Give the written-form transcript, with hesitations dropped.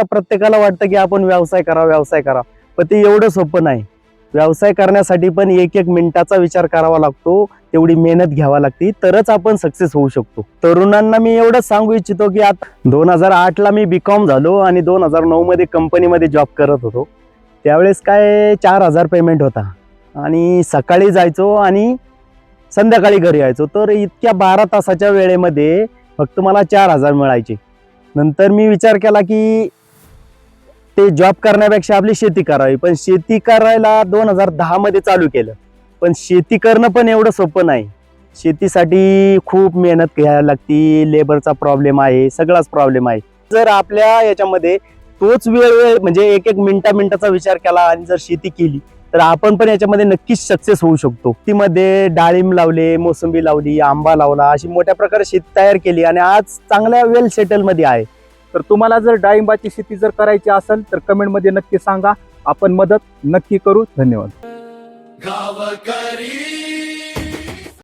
प्रत्येकाला वाटतं की आपण व्यवसाय करा, पण ते एवढं सोपं नाही. व्यवसाय करण्यासाठी पण एक एक मिनिटाचा विचार करावा लागतो, तेवढी मेहनत घ्यावी लागते, तरच आपण सक्सेस होऊ शकतो. तरुणांना मी एवढंच सांगू इच्छितो की आता 2008ला मी बीकॉम झालो आणि 2009 मध्ये कंपनीमध्ये जॉब करत होतो. त्यावेळेस काय 4,000 पेमेंट होता आणि सकाळी जायचो आणि संध्याकाळी घरी यायचो. तर इतक्या 12 तासाच्या वेळेमध्ये फक्त मला 4,000 मिळायचे. नंतर मी विचार केला की ते जॉब करण्यापेक्षा आपली शेती करावी, पण शेती करायला 2010 मध्ये चालू केलं. पण शेती करणं पण एवढं सोपं नाही. शेतीसाठी खूप मेहनत घ्यायला लागती, लेबरचा प्रॉब्लेम आहे, सगळाच प्रॉब्लेम आहे. जर आपल्या याच्यामध्ये तोच वेळ म्हणजे एक एक मिनिटाचा विचार केला आणि जर शेती केली तर आपण पण याच्यामध्ये नक्कीच सक्सेस होऊ शकतो. शेतीमध्ये डाळिंब लावले, मोसंबी लावली, आंबा लावला, अशी मोठ्या प्रकारे शेती तयार केली आणि आज चांगल्या वेल सेटल मध्ये आहे. तर तुम्हाला जर डाळिंबाची शेती जर करायची असेल तर कमेंटमध्ये नक्की सांगा, आपण मदत नक्की करू. धन्यवाद. गावकरी